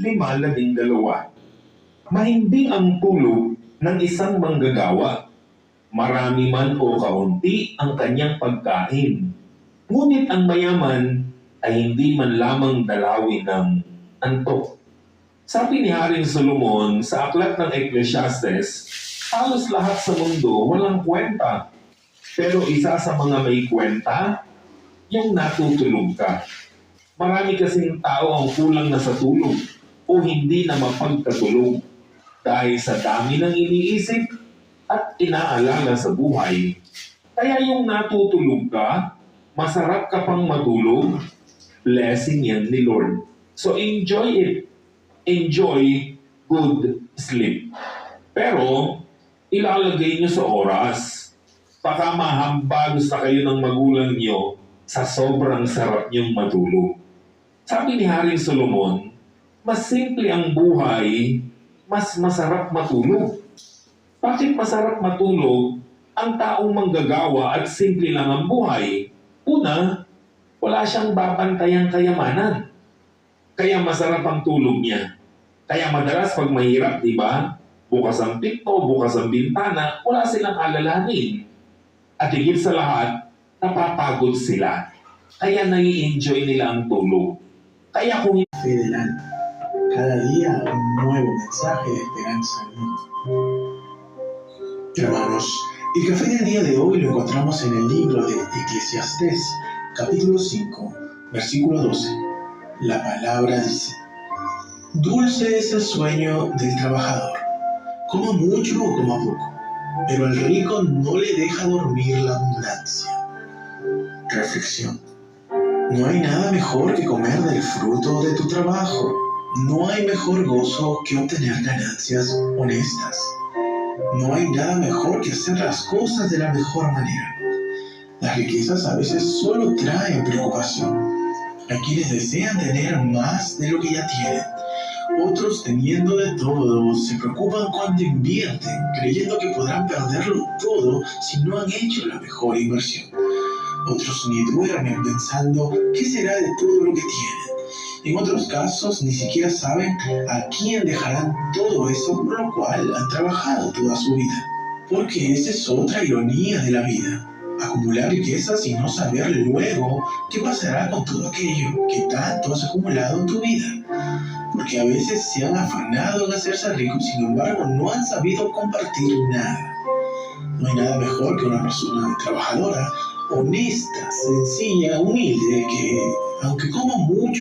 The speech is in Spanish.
5:12. Mahimbing ang tulog ng isang manggagawa. Marami man o kaunti ang kanyang pagkain. Ngunit ang mayaman ay hindi man lamang dalawin ng antok. Sabi ni Haring Solomon sa aklat ng Ecclesiastes, halos lahat sa mundo walang kwenta. Pero isa sa mga may kwenta, yung natutulog ka. Marami kasing tao ang kulang na sa tulog o hindi na mapagkatulog dahil sa dami ng iniisip at inaalala sa buhay. Kaya yung natutulog ka, masarap ka pang matulog, blessing yan ni Lord. So enjoy it. Enjoy good sleep. Pero, ilalagay nyo sa oras. Baka mahambag sa kayo ng magulang nyo sa sobrang sarap nyong matulog. Sabi ni Haring Solomon, mas simple ang buhay, mas masarap matulog. Bakit masarap matulog ang taong manggagawa at simple lang ang buhay? Una, wala siyang babantayang kayamanan. Kaya masarap ang tulog niya. Kaya madalas pag mahirap, di ba? Bukas ang pinto, bukas ang bintana, wala silang alalahanin. At higit sa lahat, napapagod sila. Kaya nai-enjoy nila ang tulog. Kaya kung Fidelán, cada día un nuevo mensaje de esperanza al mundo. Hermanos, el café del día de hoy lo encontramos en el libro de Eclesiastés, capítulo 5, versículo 12. La palabra dice: dulce es el sueño del trabajador, coma mucho o coma poco, pero al rico no le deja dormir la abundancia. Reflexión. No hay nada mejor que comer del fruto de tu trabajo. No hay mejor gozo que obtener ganancias honestas. No hay nada mejor que hacer las cosas de la mejor manera. Las riquezas a veces solo traen preocupación. Hay quienes desean tener más de lo que ya tienen. Otros, teniendo de todo, se preocupan cuando invierten, creyendo que podrán perderlo todo si no han hecho la mejor inversión. Otros ni duermen pensando qué será de todo lo que tienen. En otros casos, ni siquiera saben a quién dejarán todo eso por lo cual han trabajado toda su vida. Porque esa es otra ironía de la vida. Acumular riquezas y no saber luego qué pasará con todo aquello que tanto has acumulado en tu vida. Porque a veces se han afanado en hacerse ricos, sin embargo no han sabido compartir nada. No hay nada mejor que una persona trabajadora, honesta, sencilla, humilde, que aunque coma mucho